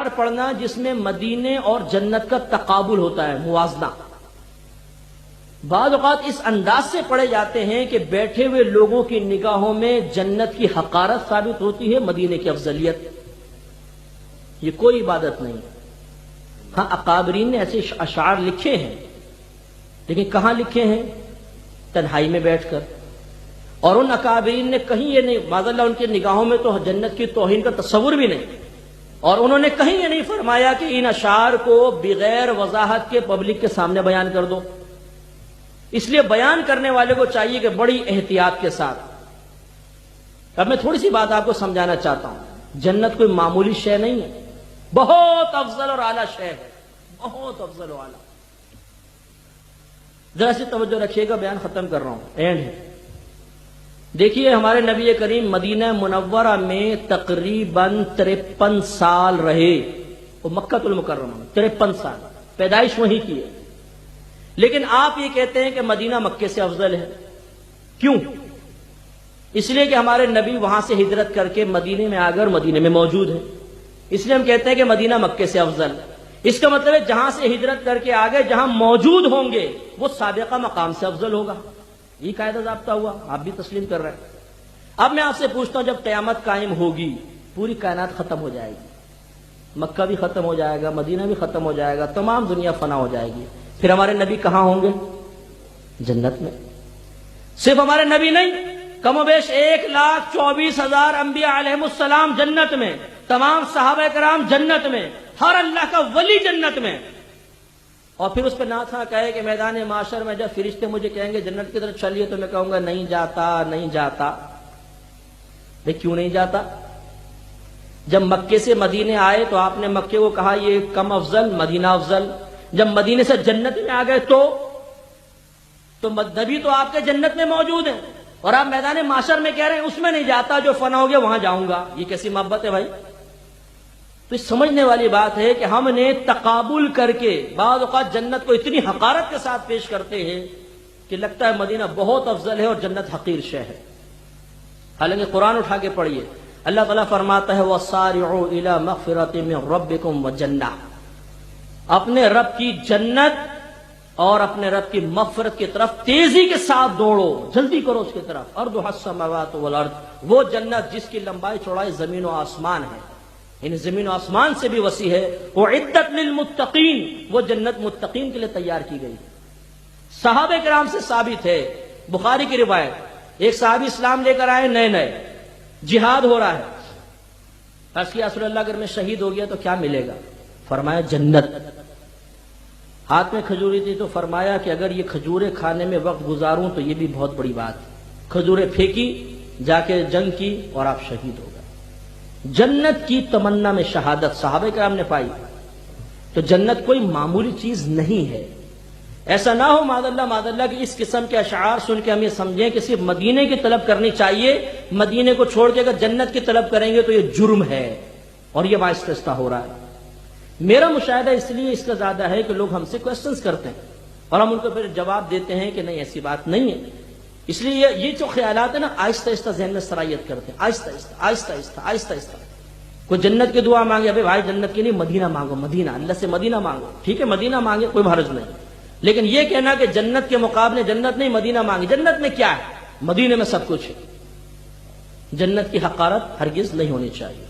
اشعار پڑھنا جس میں مدینے اور جنت کا تقابل ہوتا ہے، موازنہ. بعض اوقات اس انداز سے پڑھے جاتے ہیں کہ بیٹھے ہوئے لوگوں کی نگاہوں میں جنت کی حقارت ثابت ہوتی ہے، مدینے کی افضلیت. یہ کوئی عبادت نہیں. ہاں اکابرین نے ایسے اشعار لکھے ہیں، لیکن کہاں لکھے ہیں؟ تنہائی میں بیٹھ کر. اور ان اکابرین نے کہیں یہ نہیں، معاذ اللہ ان کی نگاہوں میں تو جنت کی توہین کا تصور بھی نہیں، اور انہوں نے کہیں یہ نہیں فرمایا کہ ان اشعار کو بغیر وضاحت کے پبلک کے سامنے بیان کر دو. اس لیے بیان کرنے والے کو چاہیے کہ بڑی احتیاط کے ساتھ. اب میں تھوڑی سی بات آپ کو سمجھانا چاہتا ہوں. جنت کوئی معمولی شے نہیں ہے، بہت افضل اور اعلیٰ شے ہے، بہت افضل و اعلیٰ. ذرا سی توجہ رکھیے گا، بیان ختم کر رہا ہوں، اینڈ ہے. دیکھیے ہمارے نبی کریم مدینہ منورہ میں تقریباً 53 سال رہے. وہ مکہ المکرمہ میں 53 سال پیدائش وہیں کی ہے. لیکن آپ یہ کہتے ہیں کہ مدینہ مکے سے افضل ہے. کیوں؟ اس لیے کہ ہمارے نبی وہاں سے ہجرت کر کے مدینے میں آ کر مدینے میں موجود ہیں، اس لیے ہم کہتے ہیں کہ مدینہ مکے سے افضل. اس کا مطلب ہے جہاں سے ہجرت کر کے آگے جہاں موجود ہوں گے وہ سابقہ مقام سے افضل ہوگا. یہ قاعدہ ضابطہ ہوا، آپ بھی تسلیم کر رہے ہیں. اب میں آپ سے پوچھتا ہوں، جب قیامت قائم ہوگی پوری کائنات ختم ہو جائے گی، مکہ بھی ختم ہو جائے گا، مدینہ بھی ختم ہو جائے گا، تمام دنیا فنا ہو جائے گی، پھر ہمارے نبی کہاں ہوں گے؟ جنت میں. صرف ہمارے نبی نہیں، کم و بیش 1,24,000 انبیاء علیہم السلام جنت میں، تمام صحابہ کرام جنت میں، ہر اللہ کا ولی جنت میں. اور پھر اس پہ نہ تھا کہے کہ میدان معاشر میں جب فرشتے مجھے کہیں گے جنت کی طرف چلیے تو میں کہوں گا نہیں جاتا، نہیں جاتا. کیوں نہیں جاتا؟ جب مکے سے مدینے آئے تو آپ نے مکے کو کہا یہ کم افضل، مدینہ افضل. جب مدینے سے جنت میں آ گئے تو نبی تو آپ کے جنت میں موجود ہیں، اور آپ میدان معاشر میں کہہ رہے ہیں اس میں نہیں جاتا، جو فنا ہو گیا وہاں جاؤں گا. یہ کیسی محبت ہے بھائی؟ تو یہ سمجھنے والی بات ہے کہ ہم نے تقابل کر کے بعض اوقات جنت کو اتنی حقارت کے ساتھ پیش کرتے ہیں کہ لگتا ہے مدینہ بہت افضل ہے اور جنت حقیر شے ہے. حالانکہ قرآن اٹھا کے پڑھیے، اللہ تعالیٰ فرماتا ہے وَسَارِعُوا إِلَى مَغْفِرَةٍ مِّن رَبِّكُمْ وَجَنَّةٍ، اپنے رب کی جنت اور اپنے رب کی مغفرت کی طرف تیزی کے ساتھ دوڑو، جلدی کرو اس کی طرف. أَرْضُهَا السَّمَاوَاتُ وَالْأَرْضُ، وہ جنت جس کی لمبائی چوڑائی زمین و آسمان ہے، یعنی زمین و آسمان سے بھی وسیع ہے. وَعِدَّتْ لِلْمُتَّقِينَ، وہ جنت متقین کے لیے تیار کی گئی. صحابہ کرام سے ثابت ہے، بخاری کی روایت، ایک صحابی اسلام لے کر آئے، نئے نئے جہاد ہو رہا ہے. عرض کیا رسول اللہ اگر میں شہید ہو گیا تو کیا ملے گا؟ فرمایا جنت. ہاتھ میں کھجوری تھی تو فرمایا کہ اگر یہ کھجوریں کھانے میں وقت گزاروں تو یہ بھی بہت بڑی بات. کھجوریں پھینکی، جا کے جنگ کی اور آپ شہید ہو گئے. جنت کی تمنا میں شہادت صحابہ کرام نے پائی. تو جنت کوئی معمولی چیز نہیں ہے. ایسا نہ ہو معاذ اللہ کہ اس قسم کے اشعار سن کے ہم یہ سمجھیں کہ صرف مدینے کی طلب کرنی چاہیے، مدینے کو چھوڑ کے اگر جنت کی طلب کریں گے تو یہ جرم ہے، اور یہ آہستہ آہستہ ہو رہا ہے. میرا مشاہدہ اس لیے اس کا زیادہ ہے کہ لوگ ہم سے کوسچنز کرتے ہیں اور ہم ان کو پھر جواب دیتے ہیں کہ نہیں ایسی بات نہیں ہے. اس لیے یہ جو خیالات ہیں نا آہستہ آہستہ ذہن میں سرایت کرتے ہیں، آہستہ آہستہ آہستہ آہستہ آہستہ آہستہ. کوئی جنت کی دعا مانگے، ابھی بھائی جنت کی نہیں، مدینہ مانگو، مدینہ، اللہ سے مدینہ مانگو. ٹھیک ہے مدینہ مانگے، کوئی حرج نہیں، لیکن یہ کہنا کہ جنت کے مقابلے جنت نہیں مدینہ مانگے. جنت میں کیا ہے؟ مدینے میں سب کچھ ہے. جنت کی حقارت ہرگز نہیں ہونی چاہیے.